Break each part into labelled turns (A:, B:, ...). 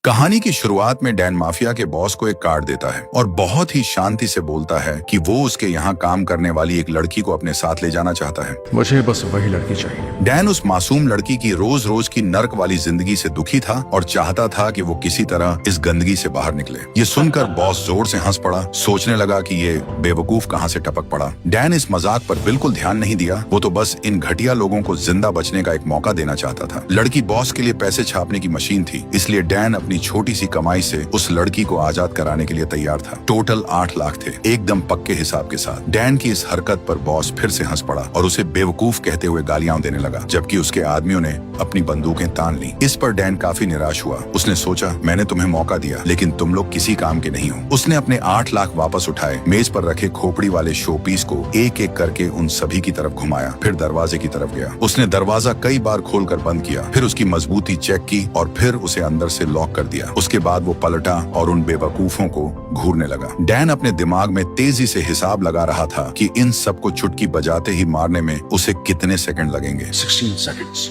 A: कहानी की शुरुआत में डैन माफिया के बॉस को एक कार्ड देता है और बहुत ही शांति से बोलता है कि वो उसके यहाँ काम करने वाली एक लड़की को अपने साथ ले जाना चाहता है।
B: मुझे बस वही लड़की चाहिए।
A: डैन उस मासूम लड़की की रोज रोज की नर्क वाली जिंदगी से दुखी था और चाहता था कि वो किसी तरह इस गंदगी से बाहर निकले। ये सुनकर बॉस जोर से हंस पड़ा, सोचने लगा कि ये बेवकूफ कहाँ से टपक पड़ा। डैन इस मजाक पर बिल्कुल ध्यान नहीं दिया, वो तो बस इन घटिया लोगों को जिंदा बचने का एक मौका देना चाहता था। लड़की बॉस के लिए पैसे छापने की मशीन थी, इसलिए डैन अपनी छोटी सी कमाई से उस लड़की को आजाद कराने के लिए तैयार था। टोटल 8 लाख थे, एकदम पक्के हिसाब के साथ। डैन की इस हरकत पर बॉस फिर से हंस पड़ा और उसे बेवकूफ कहते हुए गालियां देने लगा, जबकि उसके आदमियों ने अपनी बंदूकें तान ली। इस पर डैन काफी निराश हुआ। उसने सोचा, मैंने तुम्हें मौका दिया लेकिन तुम लोग किसी काम के नहीं हो। उसने अपने 8 लाख वापस उठाए, मेज पर रखे खोपड़ी वाले शो पीस को एक एक करके उन सभी की तरफ घुमाया, फिर दरवाजे की तरफ गया। उसने दरवाजा कई बार खोलकर बंद किया, फिर उसकी मजबूती चेक की और फिर उसे अंदर से लॉक कर दिया। उसके बाद वो पलटा और उन बेवकूफों को घूरने लगा। डैन अपने दिमाग में तेजी से हिसाब लगा रहा था कि इन सबको चुटकी बजाते ही मारने में उसे कितने सेकंड लगेंगे।
B: 16 seconds।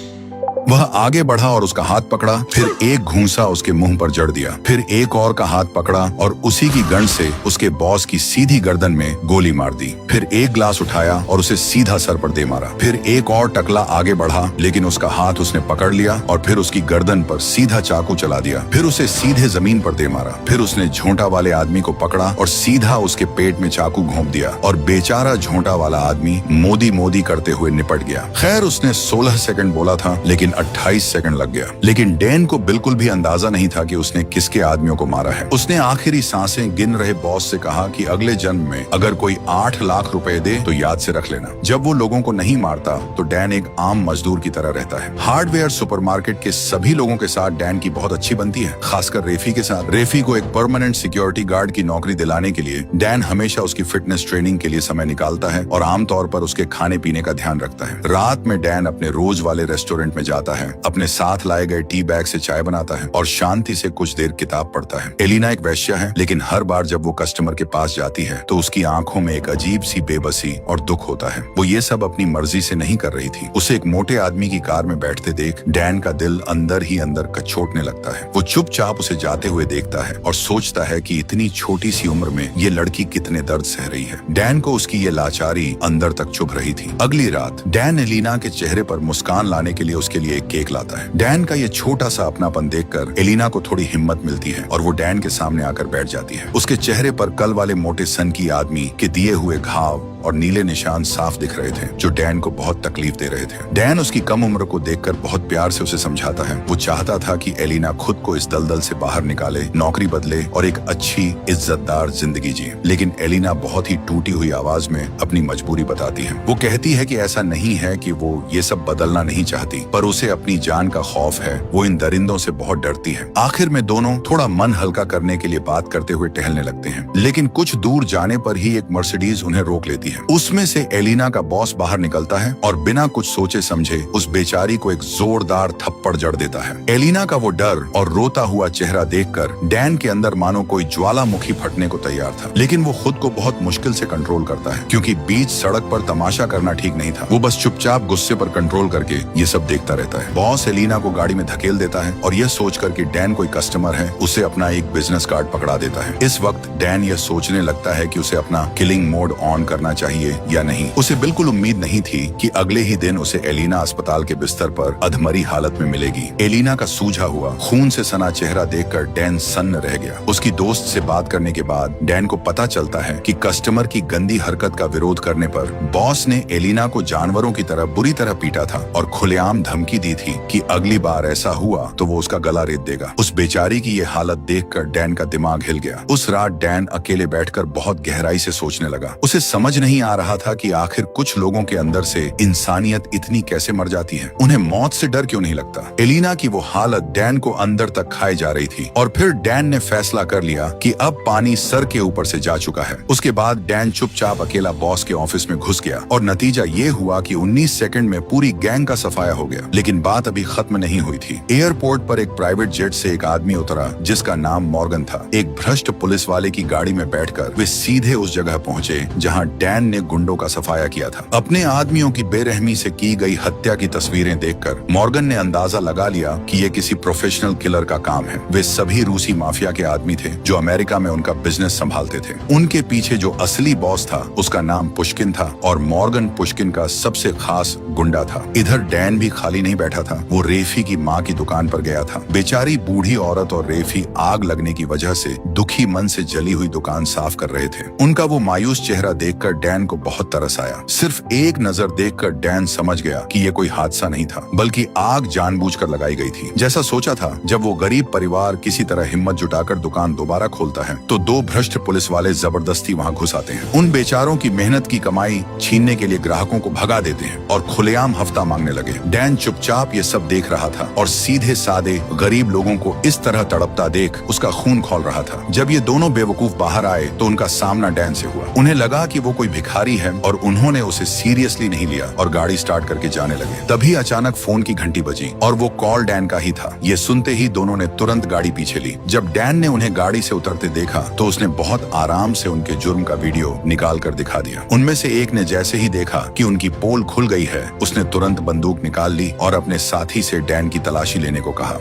A: वह आगे बढ़ा और उसका हाथ पकड़ा, फिर एक घूंसा उसके मुंह पर जड़ दिया, फिर एक और का हाथ पकड़ा और उसी की गन से उसके बॉस की सीधी गर्दन में गोली मार दी। फिर एक ग्लास उठाया और उसे सीधा सर पर दे मारा। फिर एक और टकला आगे बढ़ा, लेकिन उसका हाथ उसने पकड़ लिया और फिर उसकी गर्दन पर सीधा चाकू चला दिया। फिर उसे सीधे जमीन पर दे मारा। फिर उसने झोंटा वाले आदमी को पकड़ा और सीधा उसके पेट में चाकू घोंप दिया और बेचारा झोंटा वाला आदमी मोदी मोदी करते हुए निपट गया। खैर, उसने 16 सेकंड बोला था लेकिन 28 सेकंड लग गया। लेकिन डैन को बिल्कुल भी अंदाजा नहीं था कि उसने किसके आदमियों को मारा है। उसने आखिरी सांसें गिन रहे बॉस से कहा कि अगले जन्म में अगर कोई 8 लाख रुपए दे तो याद से रख लेना। जब वो लोगों को नहीं मारता तो डैन एक आम मजदूर की तरह रहता है। हार्डवेयर सुपरमार्केट के सभी लोगों के साथ डैन की बहुत अच्छी बनती है, खासकर रेफी के साथ। रेफी को एक परमानेंट सिक्योरिटी गार्ड की नौकरी दिलाने के लिए डैन हमेशा उसकी फिटनेस ट्रेनिंग के लिए समय निकालता है और आमतौर पर उसके खाने पीने का ध्यान रखता है। रात में डैन अपने रोज वाले रेस्टोरेंट में जाता है, अपने साथ लाए गए टी बैग से चाय बनाता है और शांति से कुछ देर किताब पढ़ता है। एलिना एक वेश्या है, लेकिन हर बार जब वो कस्टमर के पास जाती है तो उसकी आंखों में एक अजीब सी बेबसी और दुख होता है। वो ये सब अपनी मर्जी से नहीं कर रही थी। उसे एक मोटे आदमी की कार में बैठते देख डैन का दिल अंदर ही अंदर कचोटने लगता है। वो चुपचाप उसे जाते हुए देखता है और सोचता है कि इतनी छोटी सी उम्र में ये लड़की कितने दर्द सह रही है। डैन को उसकी ये लाचारी अंदर तक चुभ रही थी। अगली रात डैन एलिना के चेहरे पर मुस्कान लाने के लिए उसके लिए एक केक लाता है। डैन का ये छोटा सा अपनापन देखकर एलिना को थोड़ी हिम्मत मिलती है और वो डैन के सामने आकर बैठ जाती है। उसके चेहरे पर कल वाले मोटे सन की आदमी के दिए हुए घाव और नीले निशान साफ दिख रहे थे, जो डैन को बहुत तकलीफ दे रहे थे। डैन उसकी कम उम्र को देखकर बहुत प्यार से उसे समझाता है। वो चाहता था कि एलिना खुद को इस दलदल से बाहर निकाले, नौकरी बदले और एक अच्छी इज्जतदार जिंदगी जिए। लेकिन एलिना बहुत ही टूटी हुई आवाज में अपनी मजबूरी बताती है। वो कहती है कि ऐसा नहीं है कि वो ये सब बदलना नहीं चाहती, पर उसे अपनी जान का खौफ है। वो इन दरिंदों से बहुत डरती है। आखिर में दोनों थोड़ा मन हल्का करने के लिए बात करते हुए टहलने लगते हैं, लेकिन कुछ दूर जाने पर ही एक मर्सिडीज उन्हें रोक लेती है। उसमें से एलिना का बॉस बाहर निकलता है और बिना कुछ सोचे समझे उस बेचारी को एक जोरदार थप्पड़ जड़ देता है। एलिना का वो डर और रोता हुआ चेहरा देखकर डैन के अंदर मानो कोई ज्वालामुखी फटने को तैयार था, लेकिन वो खुद को बहुत मुश्किल से कंट्रोल करता है, क्योंकि बीच सड़क पर तमाशा करना ठीक नहीं था। वो बस चुपचाप गुस्से पर कंट्रोल करके ये सब देखता रहता है। बॉस एलिना को गाड़ी में धकेल देता है और यह सोचकर कि डैन कोई कस्टमर है, उसे अपना एक बिजनेस कार्ड पकड़ा देता है। इस वक्त डैन यह सोचने लगता है कि उसे अपना किलिंग मोड ऑन करना चाहिए या नहीं। उसे बिल्कुल उम्मीद नहीं थी कि अगले ही दिन उसे एलिना अस्पताल के बिस्तर पर अधमरी हालत में मिलेगी। एलिना का सूझा हुआ खून से सना चेहरा देखकर डैन सन्न रह गया। उसकी दोस्त से बात करने के बाद डैन को पता चलता है कि कस्टमर की गंदी हरकत का विरोध करने पर बॉस ने एलिना को जानवरों की तरह बुरी तरह पीटा था और खुलेआम धमकी दी थी कि अगली बार ऐसा हुआ तो वो उसका गला रेत देगा। उस बेचारी की ये हालत देखकर डैन का दिमाग हिल गया। उस रात डैन अकेले बैठकर बहुत गहराई से सोचने लगा। उसे समझ नहीं आ रहा था कि आखिर कुछ लोगों के अंदर से इंसानियत इतनी कैसे मर जाती है। उन्हें मौत से डर क्यों नहीं लगता। एलिना की वो हालत डैन को अंदर तक खाए जा रही थी और फिर डैन ने फैसला कर लिया कि अब पानी सर के ऊपर से जा चुका है। उसके बाद डैन चुपचाप अकेला बॉस के ऑफिस में घुस गया और नतीजा ये हुआ कि 19 सेकंड में पूरी गैंग का सफाया हो गया। लेकिन बात अभी खत्म नहीं हुई थी। एयरपोर्ट पर एक प्राइवेट जेट से एक आदमी उतरा जिसका नाम मॉर्गन था। एक भ्रष्ट पुलिस वाले की गाड़ी में बैठकर वे सीधे उस जगह पहुंचे जहां डैन डैन ने गुंडों का सफाया किया था। अपने आदमियों की बेरहमी से की गई हत्या की तस्वीरें देखकर मॉर्गन ने अंदाजा लगा लिया कि ये किसी प्रोफेशनल किलर का काम है। वे सभी रूसी माफिया के आदमी थे जो अमेरिका में उनका बिजनेस संभालते थे। उनके पीछे जो असली बॉस था उसका नाम पुष्किन था और मॉर्गन पुष्किन का सबसे खास गुंडा था। इधर डैन भी खाली नहीं बैठा था। वो रेफी की माँ की दुकान पर गया था। बेचारी बूढ़ी औरत और रेफी आग लगने की वजह से दुखी मन से जली हुई दुकान साफ कर रहे थे। उनका वो मायूस चेहरा देखकर डैन को बहुत तरस आया। सिर्फ एक नजर देखकर डैन समझ गया कि ये कोई हादसा नहीं था, बल्कि आग जानबूझकर लगाई गई थी। जैसा सोचा था, जब वो गरीब परिवार किसी तरह हिम्मत जुटाकर दुकान दोबारा खोलता है तो दो भ्रष्ट पुलिस वाले जबरदस्ती वहां घुस आते हैं। उन बेचारों की मेहनत की कमाई छीनने के लिए ग्राहकों को भगा देते हैं और खुलेआम हफ्ता मांगने लगे। डैन चुपचाप ये सब देख रहा था और सीधे सादे गरीब लोगों को इस तरह तड़पता देख उसका खून खौल रहा था। जब ये दोनों बेवकूफ बाहर आए तो उनका सामना डैन से हुआ। उन्हें लगा कि वो कोई भिखारी है और उन्होंने उसे सीरियसली नहीं लिया और गाड़ी स्टार्ट करके जाने लगे। तभी अचानक फोन की घंटी बजी और वो कॉल डैन का ही था। ये सुनते ही दोनों ने तुरंत गाड़ी पीछे ली। जब डैन ने उन्हें गाड़ी से उतरते देखा तो उसने बहुत आराम से उनके जुर्म का वीडियो निकाल कर दिखा दिया। उनमें से एक ने जैसे ही देखा कि उनकी पोल खुल गई है, उसने तुरंत बंदूक निकाल ली और अपने साथी से डैन की तलाशी लेने को कहा।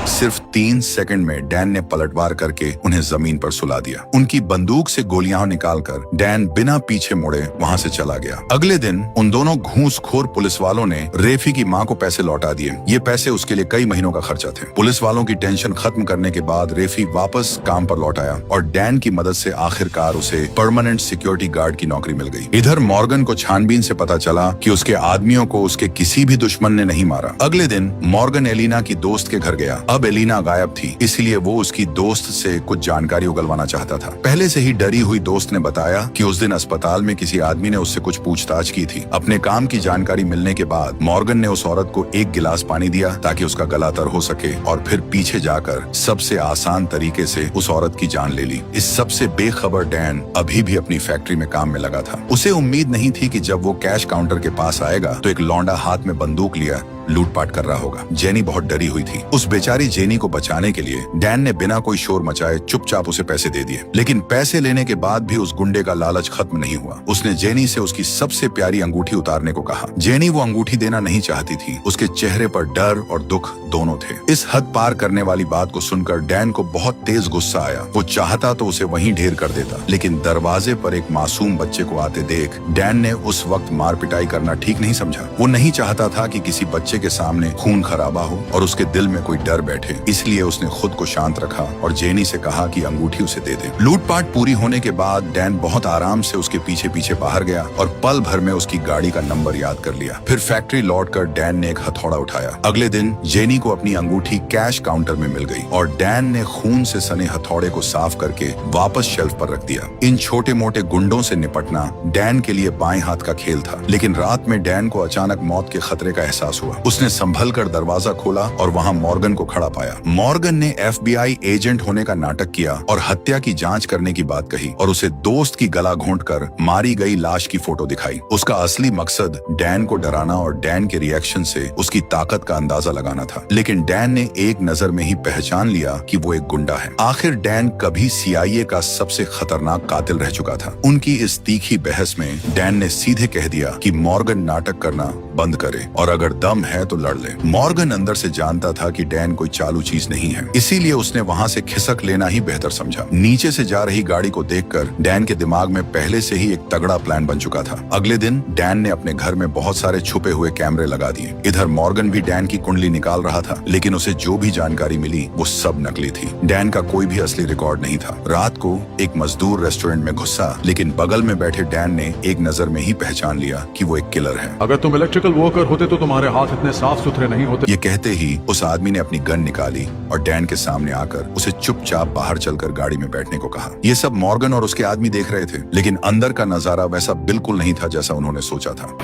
A: सिर्फ 3 सेकंड में डैन ने पलटवार करके उन्हें जमीन पर सुला दिया। उनकी बंदूक से गोलियां निकालकर डैन बिना पीछे मुड़े वहां से चला गया। अगले दिन उन दोनों घूसखोर पुलिस वालों ने रेफी की मां को पैसे लौटा दिए। ये पैसे उसके लिए कई महीनों का खर्चा थे। पुलिस वालों की टेंशन खत्म करने के बाद रेफी वापस काम पर लौट आया और डैन की मदद से आखिरकार उसे परमानेंट सिक्योरिटी गार्ड की नौकरी मिल गई। इधर मॉर्गन को छानबीन से पता चला कि उसके आदमियों को उसके किसी भी दुश्मन ने नहीं मारा। अगले दिन मॉर्गन एलिना की दोस्त के घर गया। अब एलिना गायब थी, इसलिए वो उसकी दोस्त से कुछ जानकारी उगलवाना चाहता था। पहले से ही डरी हुई दोस्त ने बताया कि उस दिन अस्पताल में किसी आदमी ने उससे कुछ पूछताछ की थी। अपने काम की जानकारी मिलने के बाद मॉर्गन ने उस औरत को एक गिलास पानी दिया ताकि उसका गला तर हो सके और फिर पीछे जाकर सबसे आसान तरीके से उस औरत की जान ले ली। इस सबसे बेखबर डैन अभी भी अपनी फैक्ट्री में काम में लगा था। उसे उम्मीद नहीं थी कि जब वो कैश काउंटर के पास आएगा तो एक लौंडा हाथ में बंदूक लिया लूटपाट कर रहा होगा। जेनी बहुत डरी हुई थी। उस बेचारी जेनी को बचाने के लिए डैन ने बिना कोई शोर मचाए चुपचाप उसे पैसे दे दिए। लेकिन पैसे लेने के बाद भी उस गुंडे का लालच खत्म नहीं हुआ। उसने जेनी से उसकी सबसे प्यारी अंगूठी उतारने को कहा। जेनी वो अंगूठी देना नहीं चाहती थी। उसके चेहरे पर डर और दुख दोनों थे। इस हद पार करने वाली बात को सुनकर डैन को बहुत तेज गुस्सा आया। वो चाहता तो उसे वहीं ढेर कर देता, लेकिन दरवाजे पर एक मासूम बच्चे को आते देख डैन ने उस वक्त मार पिटाई करना ठीक नहीं समझा। वो नहीं चाहता था कि किसी बच्चे के सामने खून खराबा हो और उसके दिल में कोई डर बैठे, इसलिए उसने खुद को शांत रखा और जेनी से कहा कि अंगूठी उसे दे दे। लूटपाट पूरी होने के बाद डैन बहुत आराम से उसके पीछे पीछे बाहर गया और पल भर में उसकी गाड़ी का नंबर याद कर लिया। फिर फैक्ट्री लौटकर डैन ने एक हथौड़ा उठाया। अगले दिन जेनी को अपनी अंगूठी कैश काउंटर में मिल गई और डैन ने खून से सने हथौड़े को साफ करके वापस शेल्फ पर रख दिया। इन छोटे मोटे गुंडों से निपटना डैन के लिए बाएं हाथ का खेल था, लेकिन रात में डैन को अचानक मौत के खतरे का एहसास हुआ। उसने संभल कर दरवाजा खोला और वहां मॉर्गन को खड़ा पाया। मॉर्गन ने FBI एजेंट होने का नाटक किया और हत्या की जांच करने की बात कही और उसे दोस्त की गला घोंटकर मारी गई लाश की फोटो दिखाई। उसका असली मकसद डैन को डराना और डैन के रिएक्शन से उसकी ताकत का अंदाजा लगाना था। लेकिन डैन ने एक नजर में ही पहचान लिया कि वो एक गुंडा है। आखिर डैन कभी CIA का सबसे खतरनाक कातिल रह चुका था। उनकी इस तीखी बहस में डैन ने सीधे कह दिया कि मॉर्गन नाटक करना बंद करे और अगर दम है तो लड़ ले। मॉर्गन अंदर से जानता था कि डैन कोई चालू चीज नहीं है, इसीलिए उसने वहां से खिसक लेना ही बेहतर समझा। नीचे से जा रही गाड़ी को देखकर डैन के दिमाग में पहले से ही एक तगड़ा प्लान बन चुका था। अगले दिन डैन ने अपने घर में बहुत सारे छुपे हुए कैमरे लगा दिए। इधर मॉर्गन भी डैन की कुंडली निकाल रहा था, लेकिन उसे जो भी जानकारी मिली वो सब नकली थी। डैन का कोई भी असली रिकॉर्ड नहीं था। रात को एक मजदूर रेस्टोरेंट में घुसा, लेकिन बगल में बैठे डैन ने एक नजर में ही पहचान लिया कि वो एक किलर है।
B: अगर तुम इलेक्ट्रिकल वर्कर होते तो तुम्हारे हाथ इतने साफ सुथरे नहीं होते।
A: ये कहते ही उस आदमी ने अपनी गन निकाली और डैन के सामने आकर उसे चुपचाप बाहर चलकर गाड़ी में बैठने को कहा। ये सब मॉर्गन और उसके आदमी देख रहे थे, लेकिन अंदर का नजारा वैसा बिल्कुल नहीं था जैसा उन्होंने सोचा था।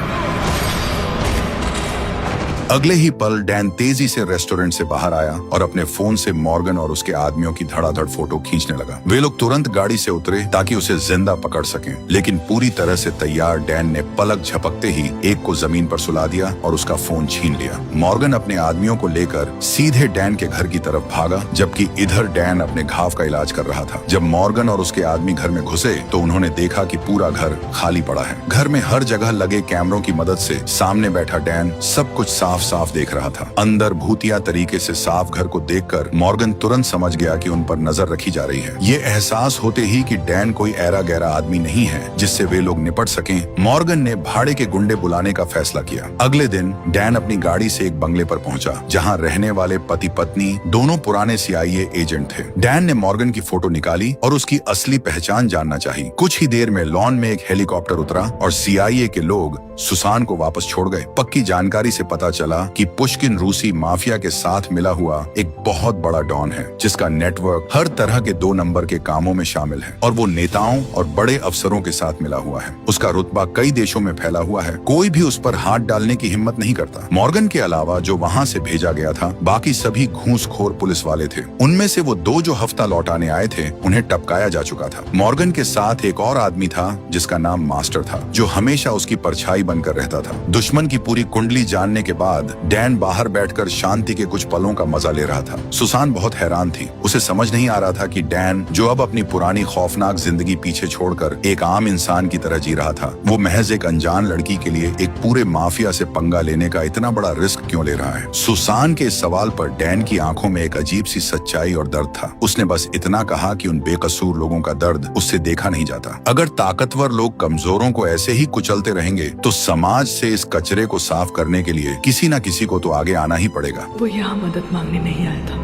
A: अगले ही पल डैन तेजी से रेस्टोरेंट से बाहर आया और अपने फोन से मॉर्गन और उसके आदमियों की धड़ाधड़ फोटो खींचने लगा। वे लोग तुरंत गाड़ी से उतरे ताकि उसे जिंदा पकड़ सकें, लेकिन पूरी तरह से तैयार डैन ने पलक झपकते ही एक को जमीन पर सुला दिया और उसका फोन छीन लिया। मॉर्गन अपने आदमियों को लेकर सीधे डैन के घर की तरफ भागा, जबकि इधर डैन अपने घाव का इलाज कर रहा था। जब मॉर्गन और उसके आदमी घर में घुसे तो उन्होंने देखा कि पूरा घर खाली पड़ा है। घर में हर जगह लगे कैमरों की मदद से सामने बैठा डैन सब कुछ साफ साफ देख रहा था। अंदर भूतिया तरीके से साफ घर को देखकर मॉर्गन तुरंत समझ गया कि उन पर नजर रखी जा रही है। ये एहसास होते ही कि डैन कोई ऐरा गैरा आदमी नहीं है जिससे वे लोग निपट सकें, मॉर्गन ने भाड़े के गुंडे बुलाने का फैसला किया। अगले दिन डैन अपनी गाड़ी से एक बंगले पर पहुंचा जहां रहने वाले पति पत्नी दोनों पुराने CIA एजेंट थे। डैन ने मॉर्गन की फोटो निकाली और उसकी असली पहचान जानना चाही। कुछ ही देर में लॉन में एक हेलीकॉप्टर उतरा और CIA के लोग सुसान को वापस छोड़ गए। पक्की जानकारी से पता चला कि पुष्किन रूसी माफिया के साथ मिला हुआ एक बहुत बड़ा डॉन है जिसका नेटवर्क हर तरह के 2 नंबर के कामों में शामिल है और वो नेताओं और बड़े अफसरों के साथ मिला हुआ है। उसका रुतबा कई देशों में फैला हुआ है, कोई भी उस पर हाथ डालने की हिम्मत नहीं करता। मॉर्गन के अलावा जो वहाँ से भेजा गया था, बाकी सभी घूसखोर पुलिस वाले थे। उनमें से वो 2 जो हफ्ता लौटाने आए थे उन्हें टपकाया जा चुका था। मॉर्गन के साथ एक और आदमी था जिसका नाम मास्टर था, जो हमेशा उसकी परछाई बनकर रहता था। दुश्मन की पूरी कुंडली जानने के बाद डैन बाहर बैठकर शांति के कुछ पलों का मजा ले रहा था। सुसान बहुत हैरान थी। उसे समझ नहीं आ रहा था कि डैन, जो अब अपनी पुरानी खौफनाक जिंदगी पीछे छोड़कर एक आम इंसान की तरह जी रहा था, वो महज एक अनजान लड़की के लिए एक पूरे माफिया से पंगा लेने का इतना बड़ा रिस्क क्यों ले रहा है। सुसान के इस सवाल पर डैन की आंखों में एक अजीब सी सच्चाई और दर्द था। उसने बस इतना कहा कि उन बेकसूर लोगों का दर्द उससे देखा नहीं जाता। अगर ताकतवर लोग कमजोरों को ऐसे ही कुचलते रहेंगे तो समाज से इस कचरे को साफ करने के लिए किसी न किसी को तो आगे आना ही पड़ेगा।
C: वो यहाँ मदद मांगने नहीं आया था,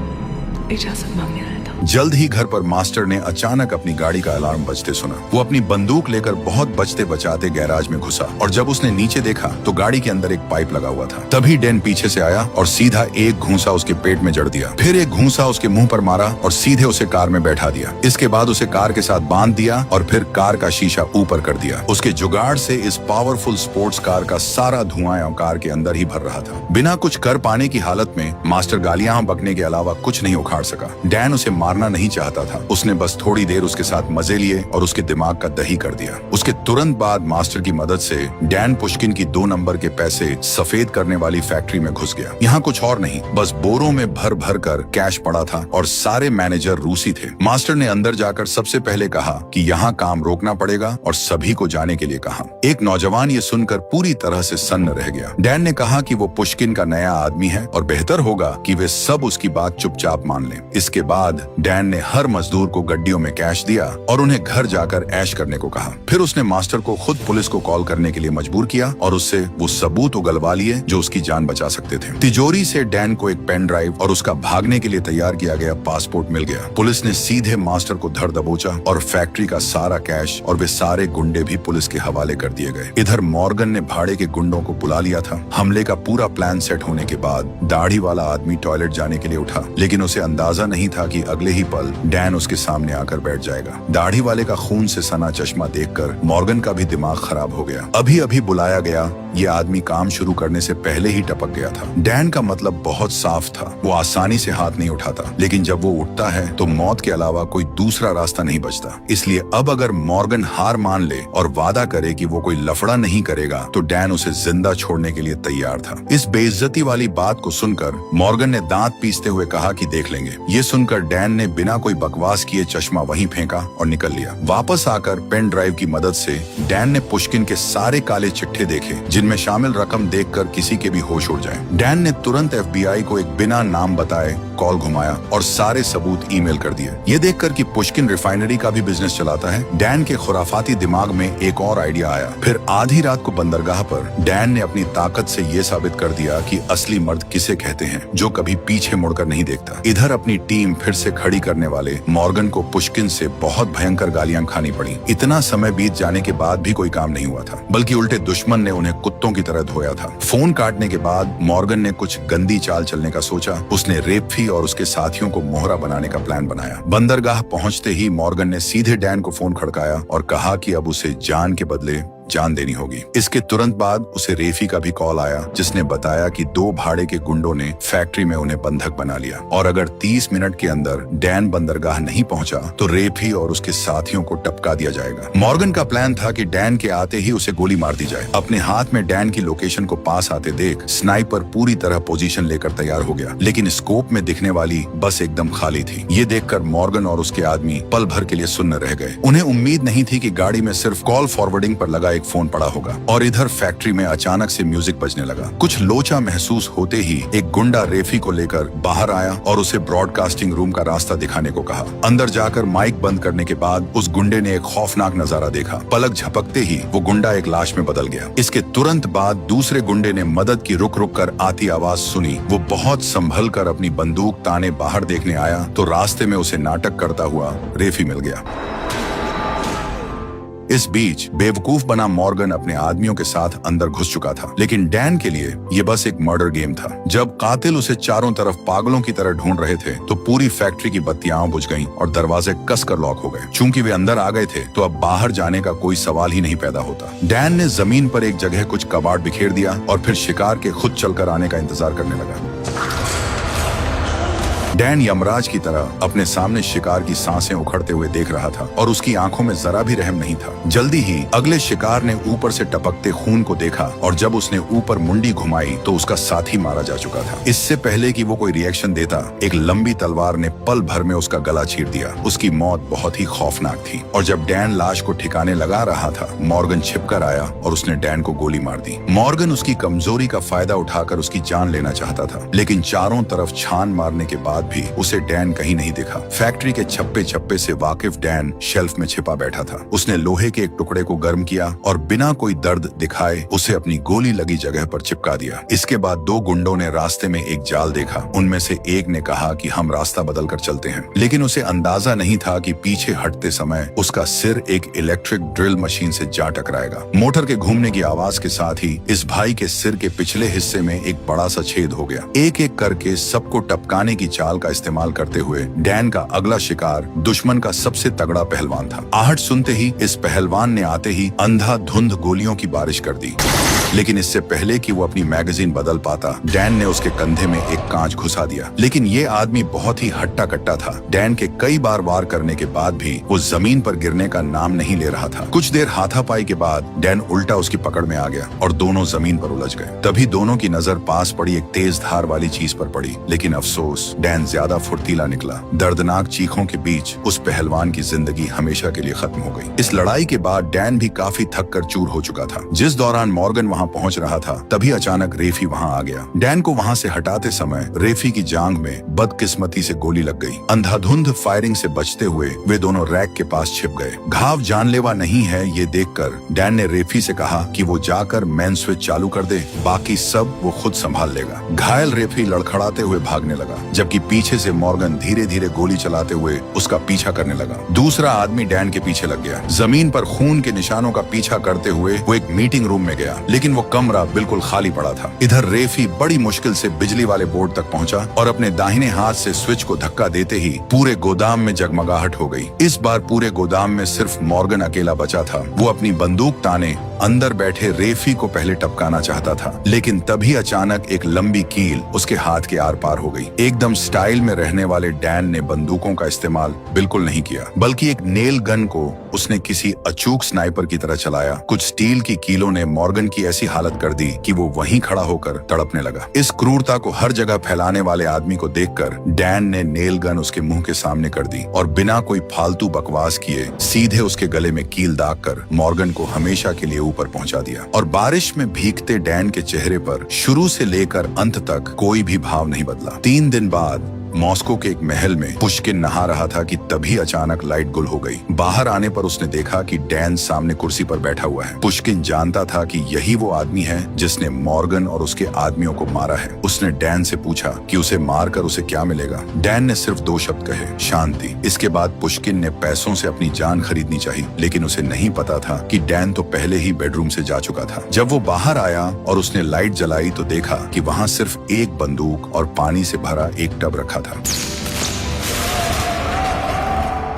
C: इजाजत मांगने आया था।
A: जल्द ही घर पर मास्टर ने अचानक अपनी गाड़ी का अलार्म बजते सुना। वो अपनी बंदूक लेकर बहुत बचते बचाते गैराज में घुसा और जब उसने नीचे देखा तो गाड़ी के अंदर एक पाइप लगा हुआ था। तभी डैन पीछे से आया और सीधा एक घूंसा उसके पेट में जड़ दिया, फिर एक घूंसा उसके मुंह पर मारा और सीधे उसे कार में बैठा दिया। इसके बाद उसे कार के साथ बांध दिया और फिर कार का शीशा ऊपर कर दिया। उसके जुगाड़ से इस पावरफुल स्पोर्ट्स कार का सारा धुआं कार के अंदर ही भर रहा था। बिना कुछ कर पाने की हालत में मास्टर गालियां बकने के अलावा कुछ नहीं उखाड़ सका। डैन उसे मारना नहीं चाहता था, उसने बस थोड़ी देर उसके साथ मजे लिए और उसके दिमाग का दही कर दिया। उसके तुरंत बाद मास्टर की मदद से डैन पुष्किन की 2 नंबर के पैसे सफेद करने वाली फैक्ट्री में घुस गया। यहाँ कुछ और नहीं, बस बोरों में भर भर कर कैश पड़ा था और सारे मैनेजर रूसी थे। मास्टर ने अंदर जाकर सबसे पहले कहा कि यहाँ काम रोकना पड़ेगा और सभी को जाने के लिए कहा। एक नौजवान ये सुनकर पूरी तरह से सन्न रह गया। डैन ने कहा कि वो पुष्किन का नया आदमी है और बेहतर होगा कि वे सब उसकी बात चुपचाप मान लें। इसके बाद डैन ने हर मजदूर को गड्डियों में कैश दिया और उन्हें घर जाकर ऐश करने को कहा। फिर उसने मास्टर को खुद पुलिस को कॉल करने के लिए मजबूर किया और उससे वो सबूत उगलवा लिए जो उसकी जान बचा सकते थे। तिजोरी से डैन को एक पेन ड्राइव और उसका भागने के लिए तैयार किया गया पासपोर्ट मिल गया। पुलिस ने सीधे मास्टर को धर दबोचा और फैक्ट्री का सारा कैश और वे सारे गुंडे भी पुलिस के हवाले कर दिए गए। इधर मॉर्गन ने भाड़े के गुंडों को बुला लिया था। हमले का पूरा प्लान सेट होने के बाद दाढ़ी वाला आदमी टॉयलेट जाने के लिए उठा, लेकिन उसे अंदाजा नहीं था कि अगले ही पल डैन उसके सामने आकर बैठ जाएगा। दाढ़ी वाले का खून से सना चश्मा देखकर मॉर्गन का भी दिमाग खराब हो गया। अभी अभी बुलाया गया ये आदमी काम शुरू करने से पहले ही टपक गया था। डैन का मतलब बहुत साफ था, वो आसानी से हाथ नहीं उठाता, लेकिन जब वो उठता है तो मौत के अलावा कोई दूसरा रास्ता नहीं बचता। इसलिए अब अगर मॉर्गन हार मान ले और वादा करे कि वो कोई लफड़ा नहीं करेगा तो डैन उसे जिंदा छोड़ने के लिए तैयार था। इस बेइज्जती वाली बात को सुनकर मॉर्गन ने दांत पीसते हुए कहा कि देख लेंगे। ये सुनकर डैन ने बिना कोई बकवास किए चश्मा वहीं फेंका और निकल लिया। वापस आकर पेन ड्राइव की मदद से डैन ने पुष्किन के सारे काले चिट्ठे देखे जिनमें शामिल रकम देखकर किसी के भी होश उड़ जाए। डैन ने तुरंत FBI को एक बिना नाम बताए कॉल घुमाया और सारे सबूत ईमेल कर दिए। ये देखकर कि पुष्किन रिफाइनरी का भी बिजनेस चलाता है, डैन के खुराफाती दिमाग में एक और आइडिया आया। फिर आधी रात को बंदरगाह पर डैन ने अपनी ताकत से ये साबित कर दिया कि असली मर्द किसे कहते हैं, जो कभी पीछे मुड़कर नहीं देखता। इधर अपनी टीम फिर से खड़ी करने वाले मॉर्गन को पुष्किन से बहुत भयंकर गालियां खानी पड़ी। इतना समय बीत जाने के बाद भी कोई काम नहीं हुआ था, बल्कि उल्टे दुश्मन ने उन्हें कुत्तों की तरह धोया था। फोन काटने के बाद मॉर्गन ने कुछ गंदी चाल चलने का सोचा। उसने रेप्फी और उसके साथियों को मोहरा बनाने का प्लान बनाया। बंदरगाह पहुंचते ही मॉर्गन ने सीधे डैन को फोन खड़काया और कहा कि अब उसे जान के बदले जान देनी होगी। इसके तुरंत बाद उसे रेफी का भी कॉल आया, जिसने बताया कि 2 भाड़े के गुंडों ने फैक्ट्री में उन्हें बंधक बना लिया और अगर 30 मिनट के अंदर डैन बंदरगाह नहीं पहुंचा तो रेफी और उसके साथियों को टपका दिया जाएगा। मॉर्गन का प्लान था कि डैन के आते ही उसे गोली मार दी जाए। अपने हाथ में डैन की लोकेशन को पास आते देख स्नाइपर पूरी तरह पोजीशन लेकर तैयार हो गया, लेकिन स्कोप में दिखने वाली बस एकदम खाली थी। ये देखकर मॉर्गन और उसके आदमी पल भर के लिए सुन्न रह गए। उन्हें उम्मीद नहीं थी कि गाड़ी में सिर्फ कॉल फॉरवर्डिंग पर लगा एक फोन पड़ा होगा और इधर फैक्ट्री में अचानक से म्यूजिक बजने लगा। कुछ लोचा महसूस होते ही एक गुंडा रेफी को लेकर बाहर आया और उसे ब्रॉडकास्टिंग रूम का रास्ता दिखाने को कहा। अंदर जाकर माइक बंद करने के बाद उस गुंडे ने एक खौफनाक नजारा देखा। पलक झपकते ही वो गुंडा एक लाश में बदल गया। इसके तुरंत बाद दूसरे गुंडे ने मदद की रुक रुक कर आती आवाज सुनी। वो बहुत संभल कर अपनी बंदूक ताने बाहर देखने आया तो रास्ते में उसे नाटक करता हुआ रेफी मिल गया। इस बीच बेवकूफ बना मॉर्गन अपने आदमियों के साथ अंदर घुस चुका था, लेकिन डैन के लिए ये बस एक मर्डर गेम था। जब कातिल उसे चारों तरफ पागलों की तरह ढूंढ रहे थे तो पूरी फैक्ट्री की बत्तियां बुझ गईं और दरवाजे कसकर लॉक हो गए। चूंकि वे अंदर आ गए थे तो अब बाहर जाने का कोई सवाल ही नहीं पैदा होता। डैन ने जमीन पर एक जगह कुछ कबाड़ बिखेर दिया और फिर शिकार के खुद चलकर आने का इंतजार करने लगा। डैन यमराज की तरह अपने सामने शिकार की सांसें उखड़ते हुए देख रहा था और उसकी आंखों में जरा भी रहम नहीं था। जल्दी ही अगले शिकार ने ऊपर से टपकते खून को देखा और जब उसने ऊपर मुंडी घुमाई तो उसका साथी मारा जा चुका था। इससे पहले कि वो कोई रिएक्शन देता, एक लंबी तलवार ने पल भर में उसका गला चीर दिया। उसकी मौत बहुत ही खौफनाक थी और जब डैन लाश को ठिकाने लगा रहा था, मॉर्गन छिपकर आया और उसने डैन को गोली मार दी। मॉर्गन उसकी कमजोरी का फायदा उठाकर उसकी जान लेना चाहता था, लेकिन चारों तरफ छान मारने के बाद भी उसे डैन कहीं नहीं दिखा। फैक्ट्री के छप्पे छप्पे से वाकिफ डैन शेल्फ में छिपा बैठा था। उसने लोहे के एक टुकड़े को गर्म किया और बिना कोई दर्द दिखाए उसे अपनी गोली लगी जगह पर चिपका दिया। इसके बाद 2 गुंडों ने रास्ते में एक जाल देखा। उनमें से एक ने कहा कि हम रास्ता बदल कर चलते हैं, लेकिन उसे अंदाजा नहीं था कि पीछे हटते समय उसका सिर एक इलेक्ट्रिक ड्रिल मशीन से जा टकराएगा। मोटर के घूमने की आवाज के साथ ही इस भाई के सिर के पिछले हिस्से में एक बड़ा सा छेद हो गया। एक एक करके सबको टपकाने की चाल का इस्तेमाल करते हुए डैन का अगला शिकार दुश्मन का सबसे तगड़ा पहलवान था। आहट सुनते ही इस पहलवान ने आते ही अंधाधुंध गोलियों की बारिश कर दी, लेकिन इससे पहले कि वो अपनी मैगजीन बदल पाता, डैन ने उसके कंधे में एक कांच घुसा दिया। लेकिन ये आदमी बहुत ही हट्टा कट्टा था। डैन के कई बार वार करने के बाद भी वो जमीन पर गिरने का नाम नहीं ले रहा था। कुछ देर हाथापाई के बाद डैन उल्टा उसकी पकड़ में आ गया और दोनों जमीन पर उलझ गए। तभी दोनों की नजर पास पड़ी एक तेज धार वाली चीज पर पड़ी, लेकिन अफसोस डैन ज्यादा फुर्तीला निकला। दर्दनाक चीखों के बीच उस पहलवान की जिंदगी हमेशा के लिए खत्म हो गई। इस लड़ाई के बाद डैन भी काफी थक कर चूर हो चुका था। जिस दौरान मॉर्गन वहां पहुंच रहा था, तभी अचानक रेफी वहां आ गया। डैन को वहां से हटाते समय रेफी की जांघ में बदकिस्मती से गोली लग गई। अंधाधुंध फायरिंग से बचते हुए वे दोनों रैक के पास छिप गए। घाव जानलेवा नहीं है ये देखकर डैन ने रेफी से कहा कि वो जाकर मेन स्विच चालू कर दे, बाकी सब वो खुद संभाल लेगा। घायल रेफी लड़खड़ाते हुए भागने लगा, जबकि पीछे से मॉर्गन धीरे धीरे गोली चलाते हुए उसका पीछा करने लगा। दूसरा आदमी डैन के पीछे लग गया। जमीन पर खून के निशानों का पीछा करते हुए वो एक मीटिंग रूम में गया, लेकिन वो कमरा बिल्कुल खाली पड़ा था। इधर रेफी बड़ी मुश्किल से बिजली वाले बोर्ड तक पहुंचा और अपने दाहिने हाथ से स्विच को धक्का देते ही पूरे गोदाम में जगमगाहट हो गई। इस बार पूरे गोदाम में सिर्फ मॉर्गन अकेला बचा था। वो अपनी बंदूक ताने अंदर बैठे रेफी को पहले टपकाना चाहता था, लेकिन तभी अचानक एक लंबी कील उसके हाथ के आर पार हो गई। एकदम स्टाइल में रहने वाले डैन ने बंदूकों का इस्तेमाल बिल्कुल नहीं किया, बल्कि एक नेल गन को उसने किसी अचूक स्नाइपर की तरह चलाया। कुछ स्टील की कीलों ने मॉर्गन की ऐसी हालत कर दी कि वो वहीं खड़ा होकर तड़पने लगा। इस क्रूरता को हर जगह फैलाने वाले आदमी को देखकर डैन ने नेल गन उसके मुंह के सामने कर दी और बिना कोई फालतू बकवास किए सीधे उसके गले में कील दाग कर मॉर्गन को हमेशा के लिए ऊपर पहुंचा दिया। और बारिश में भीगते डैन के चेहरे पर शुरू से लेकर अंत तक कोई भी भाव नहीं बदला। 3 दिन बाद मॉस्को के एक महल में पुष्किन नहा रहा था कि तभी अचानक लाइट गुल हो गई। बाहर आने पर उसने देखा कि डैन सामने कुर्सी पर बैठा हुआ है। पुष्किन जानता था कि यही वो आदमी है जिसने मॉर्गन और उसके आदमियों को मारा है। उसने डैन से पूछा कि उसे मारकर उसे क्या मिलेगा। डैन ने सिर्फ 2 शब्द कहे, शांति। इसके बाद पुष्किन ने पैसों से अपनी जान खरीदनी चाहिए, लेकिन उसे नहीं पता था कि डैन तो पहले ही बेडरूम से जा चुका था। जब वो बाहर आया और उसने लाइट जलाई तो देखा कि वहाँ सिर्फ एक बंदूक और पानी से भरा एक टब रखा था।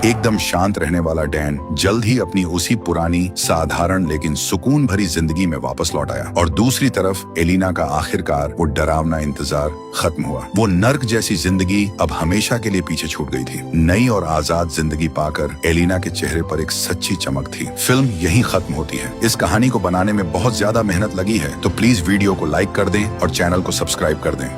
A: एकदम शांत रहने वाला डैन जल्द ही अपनी उसी पुरानी साधारण लेकिन सुकून भरी जिंदगी में वापस लौट आया। और दूसरी तरफ एलिना का आखिरकार वो डरावना इंतजार खत्म हुआ। वो नर्क जैसी जिंदगी अब हमेशा के लिए पीछे छूट गई थी। नई और आजाद जिंदगी पाकर एलिना के चेहरे पर एक सच्ची चमक थी। फिल्म यहीं खत्म होती है। इस कहानी को बनाने में बहुत ज्यादा मेहनत लगी है, तो प्लीज वीडियो को लाइक कर दें और चैनल को सब्सक्राइब कर दें।